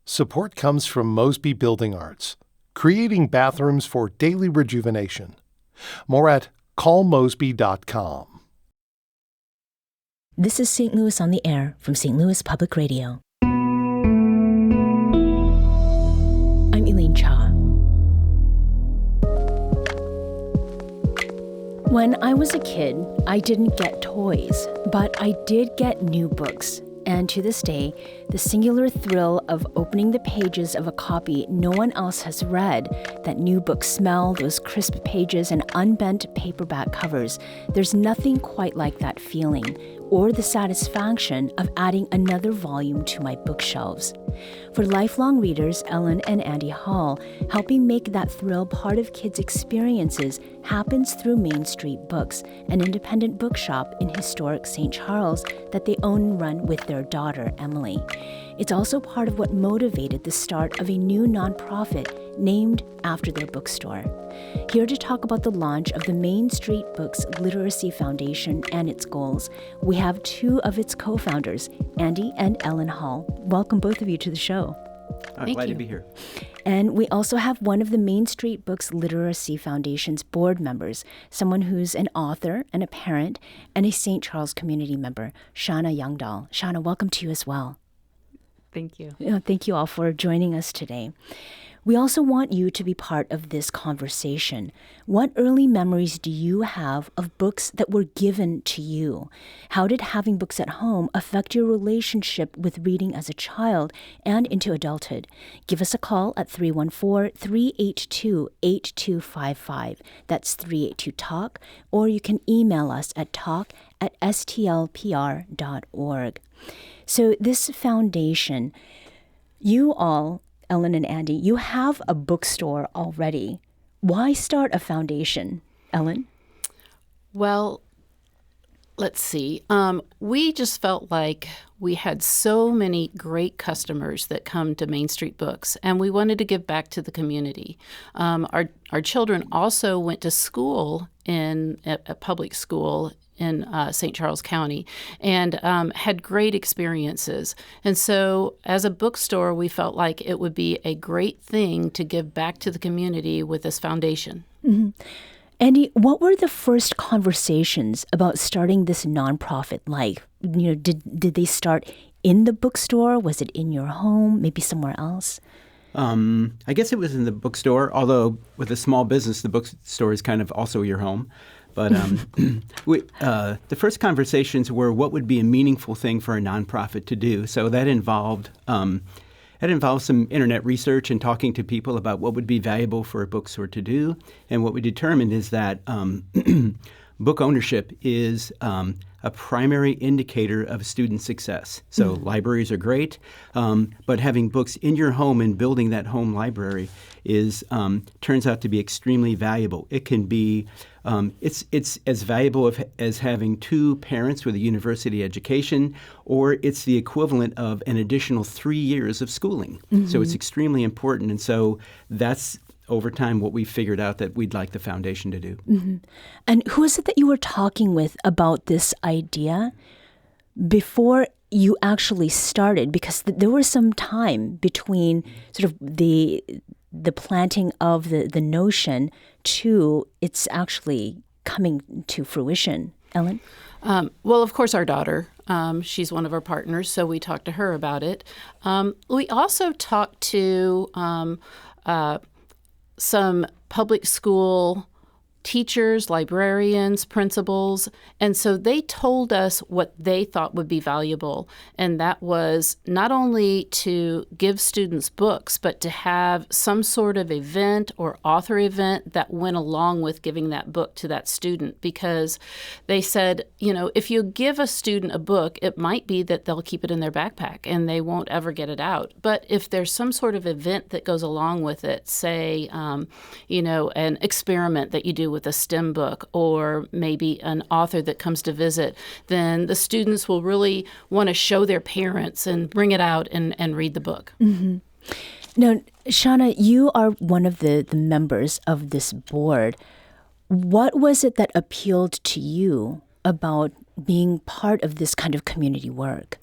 Support comes from Mosby Building Arts, creating bathrooms for daily rejuvenation. More at callmosby.com. This is St. Louis on the Air from St. Louis Public Radio. I'm Elaine Cha. When I was a kid, I didn't get toys, but I did get new books. And to this day, the singular thrill of opening the pages of a copy no one else has read, that new book smell, those crisp pages and unbent paperback covers, there's nothing quite like that feeling, or the satisfaction of adding another volume to my bookshelves. For lifelong readers, Ellen and Andy Hall, helping make that thrill part of kids' experiences happens through Main Street Books, an independent bookshop in historic St. Charles that they own and run with their daughter, Emily. It's also part of what motivated the start of a new nonprofit named after their bookstore. Here to talk about the launch of the Main Street Books Literacy Foundation and its goals, we have two of its co-founders, Andy and Ellen Hall. Welcome both of you to the show. I'm glad to be here. And we also have one of the Main Street Books Literacy Foundation's board members, someone who's an author and a parent and a St. Charles community member, Shauna Youngdahl. Shauna, welcome to you as well. Thank you. Thank you all for joining us today. We also want you to be part of this conversation. What early memories do you have of books that were given to you? How did having books at home affect your relationship with reading as a child and into adulthood? Give us a call at 314-382-8255. That's 382-TALK. Or you can email us at talk@stlpr.org. So this foundation, you all, Ellen and Andy, you have a bookstore already. Why start a foundation, Ellen? Well, let's see. We just felt like we had so many great customers that come to Main Street Books, and we wanted to give back to the community. Our children also went to school in a public school in St. Charles County and had great experiences. And so as a bookstore, we felt like it would be a great thing to give back to the community with this foundation. Mm-hmm. Andy, what were the first conversations about starting this nonprofit like? You know, did they start in the bookstore? Was it in your home? Maybe somewhere else? I guess it was in the bookstore, although with a small business, the bookstore is kind of also your home. But the first conversations were what would be a meaningful thing for a nonprofit to do. So that involved some internet research and talking to people about what would be valuable for a bookstore to do. And what we determined is that book ownership is a primary indicator of student success. So libraries are great, but having books in your home and building that home library turns out to be extremely valuable. It can be it's as valuable as having two parents with a university education, or it's the equivalent of an additional 3 years of schooling. Mm-hmm. So it's extremely important, and so that's over time what we figured out that we'd like the foundation to do. Mm-hmm. And who is it that you were talking with about this idea before you actually started? Because there was some time between sort of the planting of the notion to it's actually coming to fruition. Ellen? Well, of course, our daughter. She's one of our partners, so we talked to her about it. We also talked to some public school teachers, librarians, principals, and so they told us what they thought would be valuable, and that was not only to give students books, but to have some sort of event or author event that went along with giving that book to that student, because they said, you know, if you give a student a book, it might be that they'll keep it in their backpack and they won't ever get it out. But if there's some sort of event that goes along with it, say, you know, an experiment that you do with a STEM book, or maybe an author that comes to visit, then the students will really want to show their parents and bring it out and read the book. Mm-hmm. Now, Shauna, you are one of the members of this board. What was it that appealed to you about being part of this kind of community work?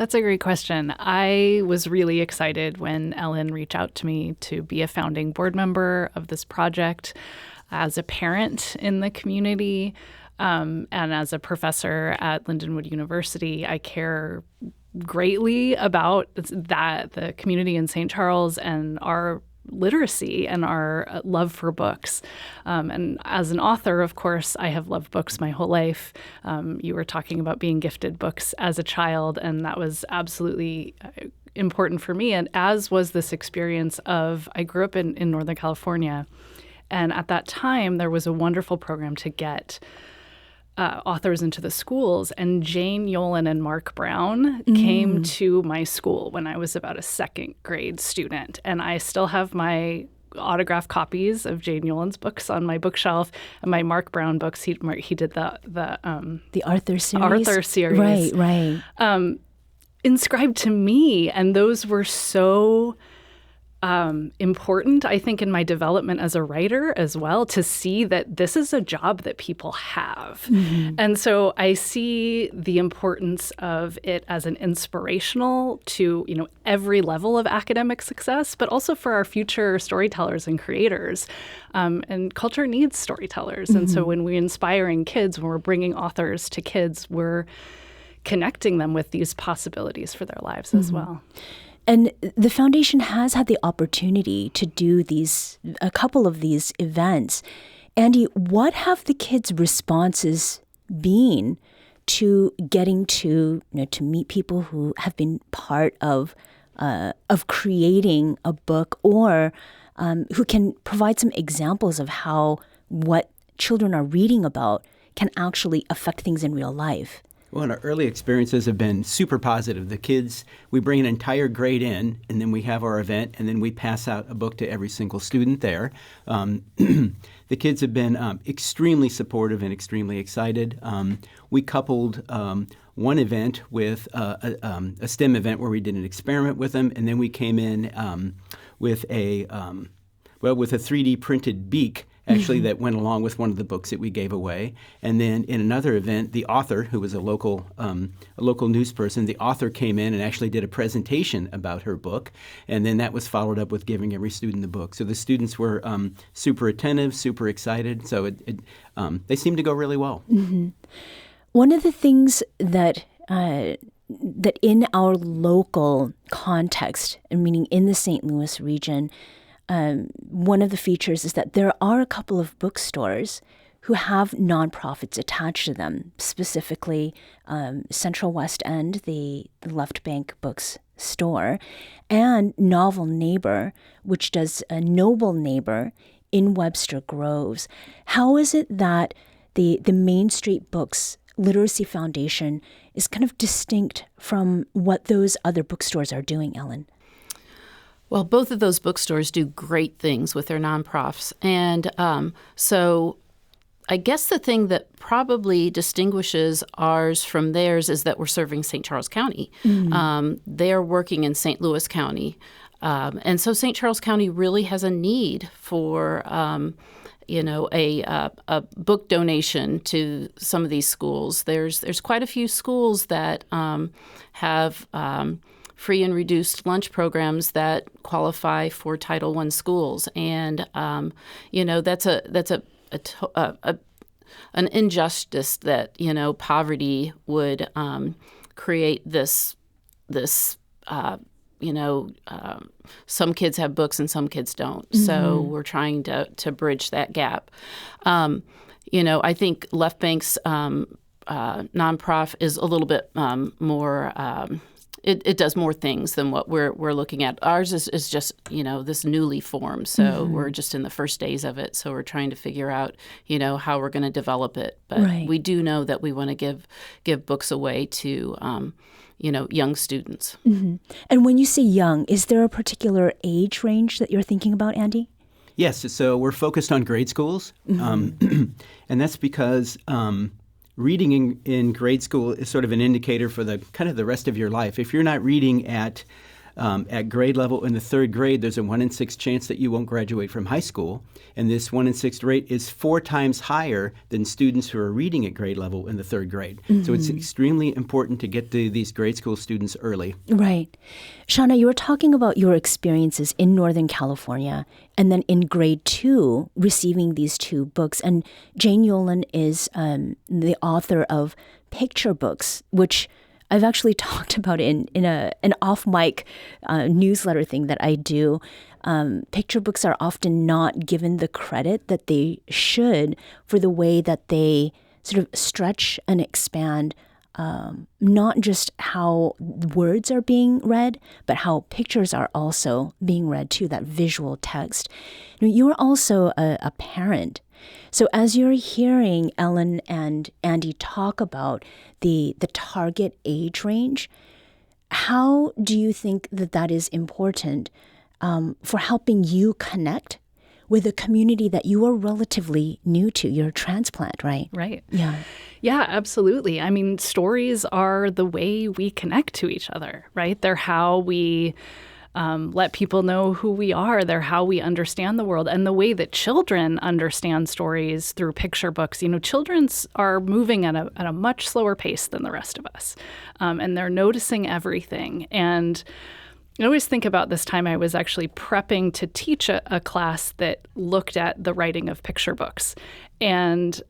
That's a great question. I was really excited when Ellen reached out to me to be a founding board member of this project. As a parent in the community and as a professor at Lindenwood University, I care greatly about that, the community in St. Charles and our literacy and our love for books. And as an author, of course, I have loved books my whole life. You were talking about being gifted books as a child, and that was absolutely important for me. And as was this experience of, I grew up in Northern California, and at that time, there was a wonderful program to get authors into the schools. And Jane Yolen and Mark Brown came to my school when I was about a second grade student. And I still have my autographed copies of Jane Yolen's books on my bookshelf, and my Mark Brown books. He did the Arthur series. Right. Inscribed to me, and those were so important, I think, in my development as a writer as well, to see that this is a job that people have. Mm-hmm. And so I see the importance of it as an inspirational to, every level of academic success, but also for our future storytellers and creators. And culture needs storytellers. Mm-hmm. And so when we're inspiring kids, when we're bringing authors to kids, we're connecting them with these possibilities for their lives as well. And the foundation has had the opportunity to do a couple of these events. Andy, what have the kids' responses been to getting to meet people who have been part of creating a book, or who can provide some examples of how what children are reading about can actually affect things in real life? Well, our early experiences have been super positive. The kids, we bring an entire grade in, and then we have our event, and then we pass out a book to every single student there. The kids have been extremely supportive and extremely excited. We coupled one event with a STEM event where we did an experiment with them, and then we came in with a 3D printed beak, actually, that went along with one of the books that we gave away. And then in another event, the author, who was a local news person, the author came in and actually did a presentation about her book. And then that was followed up with giving every student the book. So the students were super attentive, super excited. So they seemed to go really well. Mm-hmm. One of the things that in our local context, meaning in the St. Louis region, one of the features is that there are a couple of bookstores who have nonprofits attached to them, specifically Central West End, the Left Bank Books store, and Novel Neighbor, which does a Noble Neighbor in Webster Groves. How is it that the Main Street Books Literacy Foundation is kind of distinct from what those other bookstores are doing, Ellen? Well, both of those bookstores do great things with their nonprofits. And so I guess the thing that probably distinguishes ours from theirs is that we're serving St. Charles County. Mm-hmm. They're working in St. Louis County. And so St. Charles County really has a need for a book donation to some of these schools. There's quite a few schools that have free and reduced lunch programs that qualify for Title I schools, and that's an injustice that poverty would create this. Some kids have books and some kids don't, mm-hmm. So we're trying to bridge that gap. I think Left Bank's nonprofit is a little bit more. It does more things than what we're looking at. Ours is just, this newly formed. So mm-hmm. we're just in the first days of it. So we're trying to figure out, how we're going to develop it. But right. We do know that we want to give books away to, young students. Mm-hmm. And when you say young, is there a particular age range that you're thinking about, Andy? Yes. So we're focused on grade schools. Mm-hmm. And that's because reading in grade school is sort of an indicator for the rest of your life. If you're not reading at At grade level in the third grade, there's a 1 in 6 chance that you won't graduate from high school. And this 1 in 6 rate is 4 times higher than students who are reading at grade level in the third grade. So it's extremely important to get to these grade school students early. Right. Shauna, you were talking about your experiences in Northern California and then in grade 2 receiving these 2 books. And Jane Yolen is the author of Picture Books, which I've actually talked about in an off-mic newsletter thing that I do. Picture books are often not given the credit that they should for the way that they sort of stretch and expand not just how words are being read, but how pictures are also being read too, that visual text. You're also a parent. So as you're hearing Ellen and Andy talk about the target age range, how do you think that is important for helping you connect with a community that you are relatively new to? You're a transplant, right? Right. Yeah. Yeah, absolutely. I mean, stories are the way we connect to each other, right? They're how we let people know who we are. They're how we understand the world. And the way that children understand stories through picture books, children are moving at a much slower pace than the rest of us. And they're noticing everything. And I always think about this time I was actually prepping to teach a class that looked at the writing of picture books. And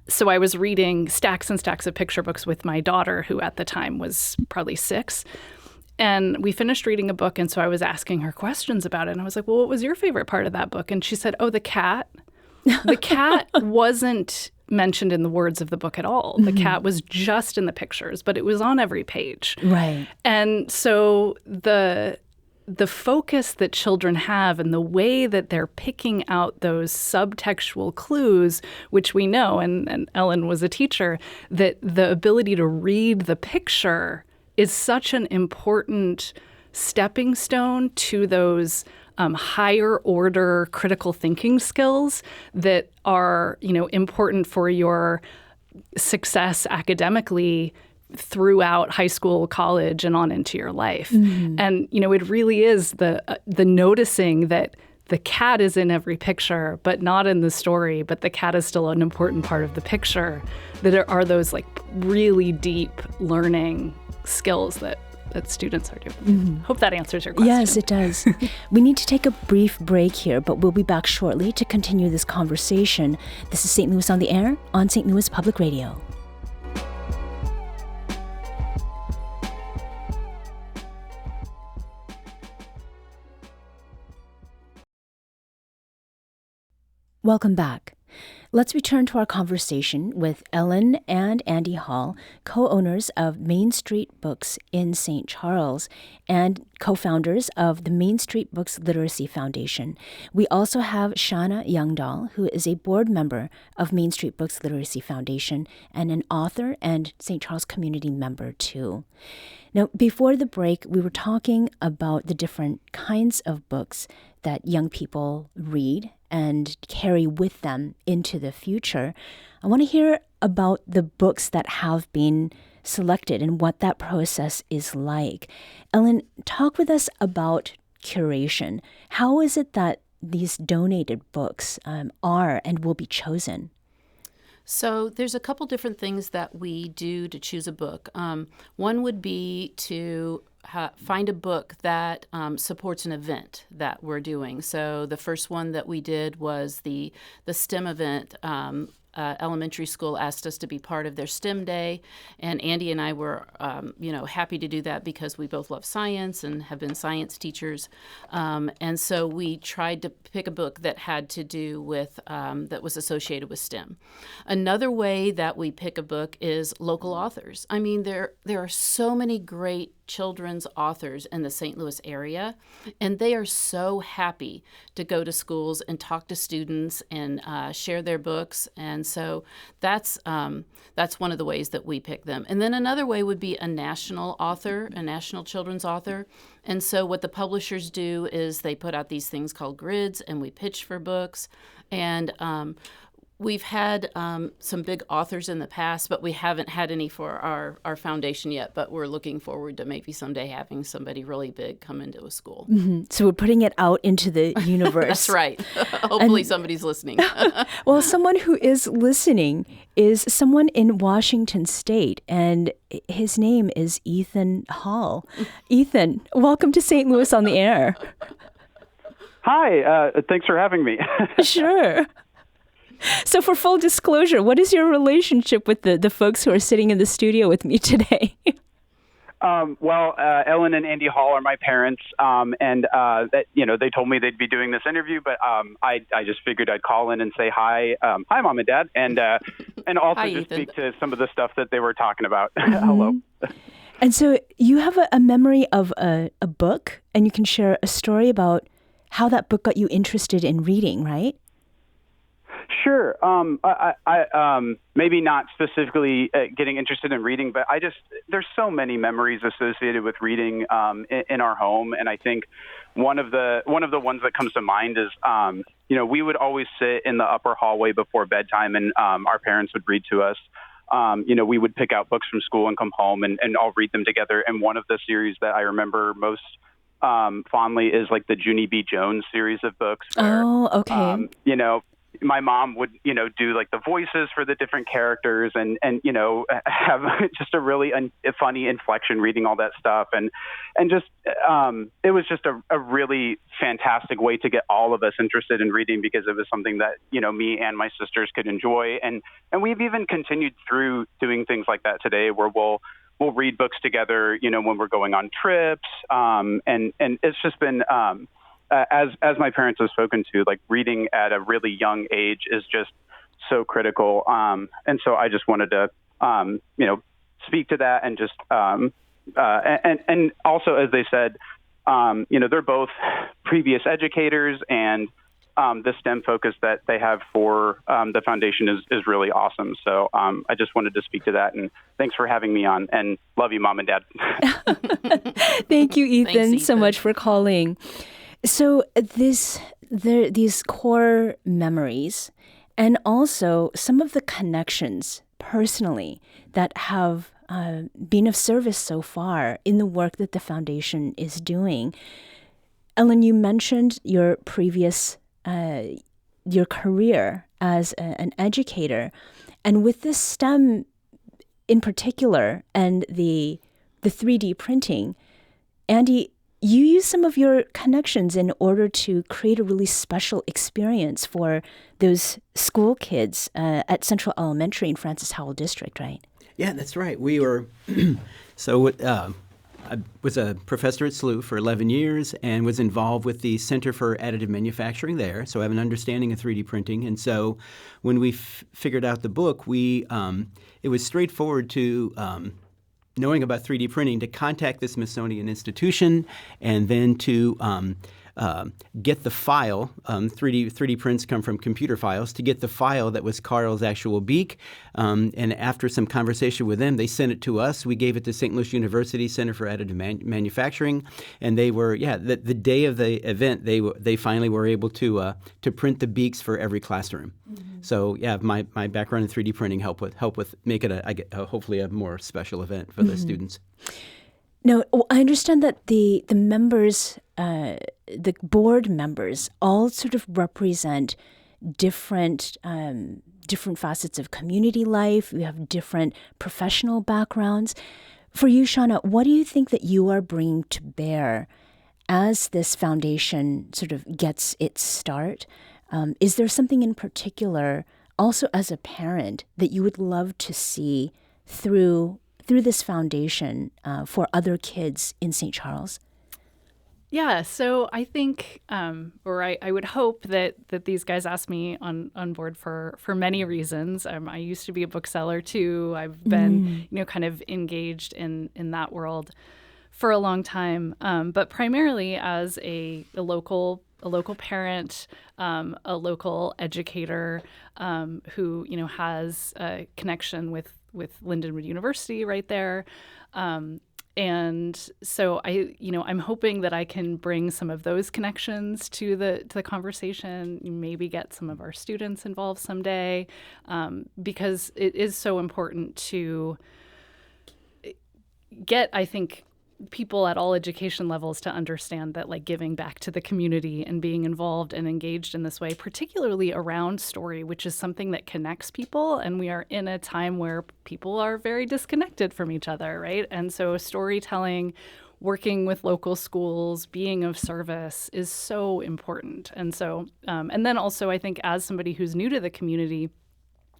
so I was reading stacks and stacks of picture books with my daughter, who at the time was probably 6. And we finished reading a book, and so I was asking her questions about it. And I was like, well, what was your favorite part of that book? And she said, oh, the cat. The cat wasn't mentioned in the words of the book at all. The cat was just in the pictures, but it was on every page. Right. And so the focus that children have and the way that they're picking out those subtextual clues, which we know, and Ellen was a teacher, that the ability to read the picture is such an important stepping stone to those higher order critical thinking skills that are, important for your success academically throughout high school, college, and on into your life. And, it really is the noticing that the cat is in every picture, but not in the story, but the cat is still an important part of the picture, that are those like really deep learning skills that students are doing. Hope that answers your question. Yes, it does. We need to take a brief break here, but we'll be back shortly to continue this conversation. This is St. Louis on the Air on St. Louis Public Radio. Welcome back. Let's return to our conversation with Ellen and Andy Hall, co-owners of Main Street Books in St. Charles and co-founders of the Main Street Books Literacy Foundation. We also have Shauna Youngdahl, who is a board member of Main Street Books Literacy Foundation and an author and St. Charles community member too. Now, before the break, we were talking about the different kinds of books that young people read and carry with them into the future. I want to hear about the books that have been selected and what that process is like. Ellen, talk with us about curation. How is it that these donated books are and will be chosen? So there's a couple different things that we do to choose a book. One would be to find a book that supports an event that we're doing. So the first one that we did was the STEM event. Elementary school asked us to be part of their STEM day, and Andy and I were, happy to do that because we both love science and have been science teachers. And so we tried to pick a book that had to do with, that was associated with STEM. Another way that we pick a book is local authors. I mean, there are so many great children's authors in the St. Louis area, and they are so happy to go to schools and talk to students and share their books. And so that's one of the ways that we pick them. And then another way would be a national author, a national children's author. And so what the publishers do is they put out these things called grids, and we pitch for books. And We've had some big authors in the past, but we haven't had any for our foundation yet. But we're looking forward to maybe someday having somebody really big come into a school. Mm-hmm. So we're putting it out into the universe. That's right. Hopefully somebody's listening. Well, someone who is listening is someone in Washington State, and his name is Ethan Hall. Ethan, welcome to St. Louis on the Air. Hi, thanks for having me. Sure. So for full disclosure, what is your relationship with the folks who are sitting in the studio with me today? Ellen and Andy Hall are my parents, and they told me they'd be doing this interview, but I just figured I'd call in and say hi, hi, Mom and Dad, and also hi, just Ethan. speak to some of the stuff that they were talking about. Mm-hmm. Hello. And so you have a memory of a book, and you can share a story about how that book got you interested in reading, right? Sure. I maybe not specifically getting interested in reading, but there's so many memories associated with reading in our home, and I think one of the ones that comes to mind is we would always sit in the upper hallway before bedtime, and our parents would read to us. We would pick out books from school and come home and all read them together. And one of the series that I remember most fondly is like the Junie B. Jones series of books. Where, okay. My mom would, do like the voices for the different characters and have just a really funny inflection reading all that stuff. And just, it was just a really fantastic way to get all of us interested in reading because it was something that, me and my sisters could enjoy. And we've even continued through doing things like that today where we'll read books together, when we're going on trips. And it's just been, as my parents have spoken to, like reading at a really young age is just so critical. And so I just wanted to, speak to that and just, and also, as they said, they're both previous educators, and the STEM focus that they have for the foundation is really awesome. So I just wanted to speak to that, and thanks for having me on, and love you, Mom and Dad. Thank you, Ethan, Thanks, Ethan, so much for calling. So these core memories, and also some of the connections personally that have been of service so far in the work that the foundation is doing. Ellen, you mentioned your previous your career as an educator, and with this STEM in particular and the 3D printing, Andy, you use some of your connections in order to create a really special experience for those school kids at Central Elementary in Francis Howell District, right? Yeah, that's right. We were I was a professor at SLU for 11 years and was involved with the Center for Additive Manufacturing there, so I have an understanding of 3D printing. And so when we figured out the book, it was straightforward to knowing about 3D printing to contact the Smithsonian Institution and then to get the file. 3D prints come from computer files. To get the file that was Carl's actual beak, and after some conversation with them, they sent it to us. We gave it to St. Louis University Center for Additive Manufacturing, and they were the day of the event they finally were able to print the beaks for every classroom. Mm-hmm. So my background in 3D printing help with make it hopefully a more special event for the students. No, I understand that the members, the board members, all sort of represent different facets of community life. You have different professional backgrounds. For you, Shauna, what do you think that you are bringing to bear as this foundation sort of gets its start? Is there something in particular, also as a parent, that you would love to see through this foundation for other kids in St. Charles? Yeah, so I think, or I would hope that these guys ask me on board for many reasons. I used to be a bookseller too. I've been, kind of engaged in that world for a long time, but primarily as a local parent, a local educator who has a connection with Lindenwood University right there. And so I'm hoping that I can bring some of those connections to the conversation, maybe get some of our students involved someday, because it is so important to get, I think, people at all education levels to understand that like giving back to the community and being involved and engaged in this way, particularly around story, which is something that connects people. And we are in a time where people are very disconnected from each other, right? And so storytelling, working with local schools, being of service is so important. And so, and then also I think as somebody who's new to the community,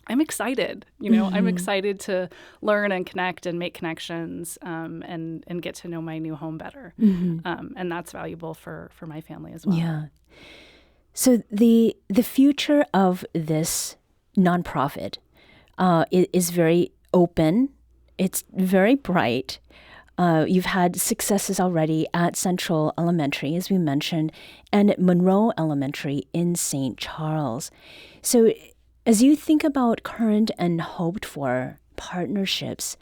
I'm excited, I'm excited to learn and connect and make connections and get to know my new home better. And that's valuable for my family as well. Yeah. So the future of this nonprofit is very open. It's very bright. You've had successes already at Central Elementary, as we mentioned, and at Monroe Elementary in St. Charles. So as you think about current and hoped for partnerships,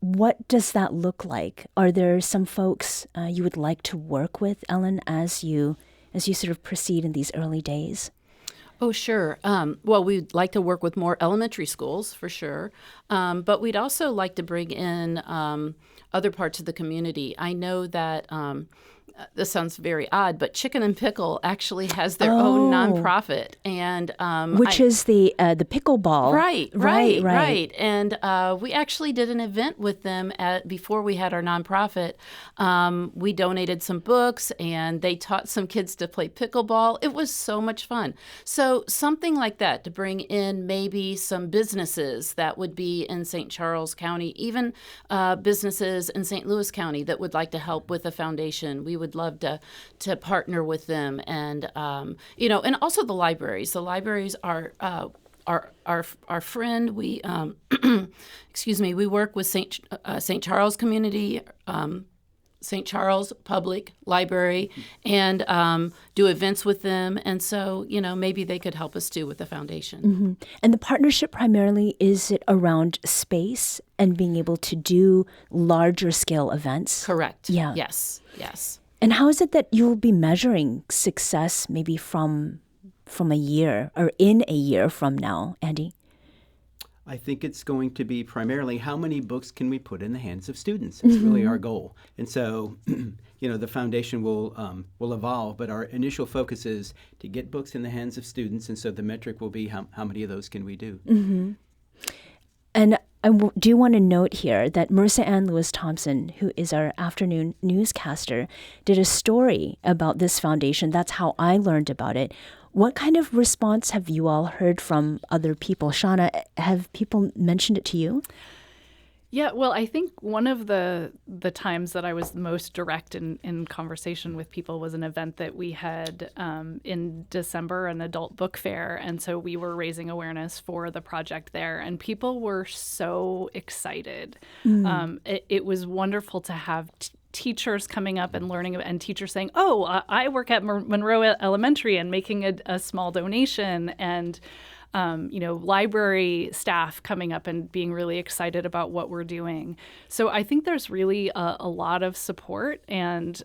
what does that look like? Are there some folks you would like to work with, Ellen, as you sort of proceed in these early days? Oh, sure. Well, we'd like to work with more elementary schools for sure, but we'd also like to bring in other parts of the community. I know that this sounds very odd, but Chicken and Pickle actually has their own nonprofit, and which is the pickleball. Right. And we actually did an event with them before we had our nonprofit. We donated some books, and they taught some kids to play pickleball. It was so much fun. So something like that to bring in maybe some businesses that would be in St. Charles County, even businesses in St. Louis County that would like to help with the foundation. We would love to partner with them, and and also the libraries. The libraries are our friend. We we work with St. Charles Community, St. Charles Public Library, and do events with them. And so maybe they could help us too with the foundation. And the partnership primarily, is it around space and being able to do larger scale events? Correct. Yeah. Yes. And how is it that you'll be measuring success maybe from a year or in a year from now, Andy? I think it's going to be primarily how many books can we put in the hands of students. It's really our goal. And so, the foundation will evolve, but our initial focus is to get books in the hands of students. And so the metric will be how many of those can we do. And I do want to note here that Marissa Ann Lewis Thompson, who is our afternoon newscaster, did a story about this foundation. That's how I learned about it. What kind of response have you all heard from other people? Shauna, have people mentioned it to you? Yeah, well, I think one of the times that I was most direct in conversation with people was an event that we had in December, an adult book fair. And so we were raising awareness for the project there, and people were so excited. It was wonderful to have teachers coming up and learning, and teachers saying, I work at Monroe Elementary, and making a small donation, and library staff coming up and being really excited about what we're doing. So I think there's really a lot of support. And,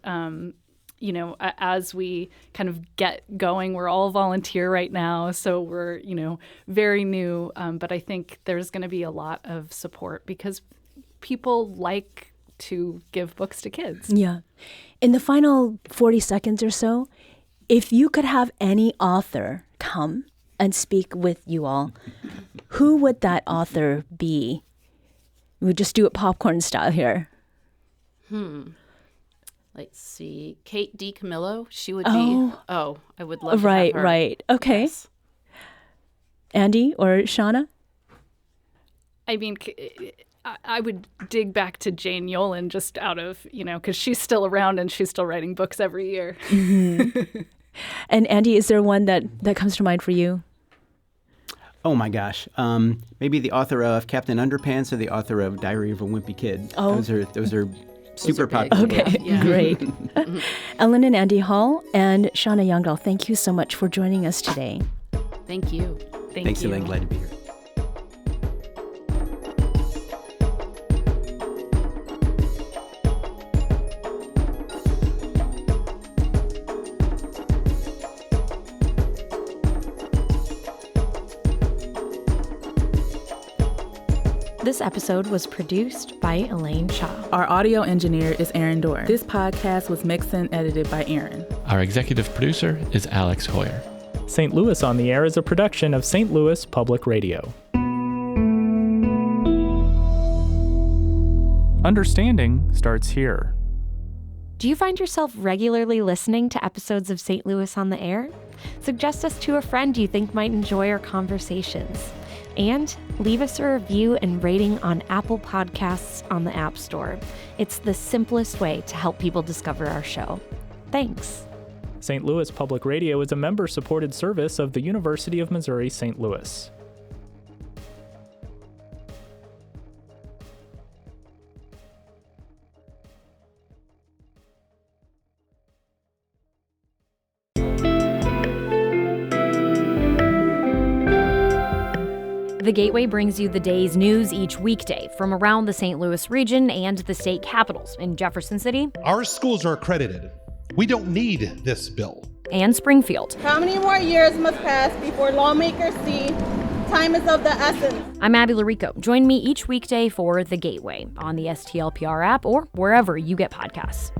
as we kind of get going, we're all volunteer right now. So we're, very new. But I think there's going to be a lot of support because people like to give books to kids. Yeah. In the final 40 seconds or so, if you could have any author come and speak with you all, who would that author be? We just do it popcorn style here. Let's see. Kate DiCamillo. She would be. I would love to have her. Right. Okay. Yes. Andy or Shauna? I mean, I would dig back to Jane Yolen just out of, because she's still around and she's still writing books every year. And Andy, is there one that comes to mind for you? Oh my gosh. Maybe the author of Captain Underpants or the author of Diary of a Wimpy Kid. Oh. Those are super popular. Okay, Yeah. Great. Ellen and Andy Hall and Shauna Youngdahl, thank you so much for joining us today. Thank you. Thanks, Elaine. Glad to be here. This episode was produced by Elaine Shaw. Our audio engineer is Aaron Dorr. This podcast was mixed and edited by Aaron. Our executive producer is Alex Hoyer. St. Louis on the Air is a production of St. Louis Public Radio. Understanding starts here. Do you find yourself regularly listening to episodes of St. Louis on the Air? Suggest us to a friend you think might enjoy our conversations. And leave us a review and rating on Apple Podcasts on the App Store. It's the simplest way to help people discover our show. Thanks. St. Louis Public Radio is a member-supported service of the University of Missouri St. Louis. The Gateway brings you the day's news each weekday from around the St. Louis region and the state capitals in Jefferson City. Our schools are accredited. We don't need this bill. And Springfield. How many more years must pass before lawmakers see time is of the essence? I'm Abby Larico. Join me each weekday for The Gateway on the STLPR app or wherever you get podcasts.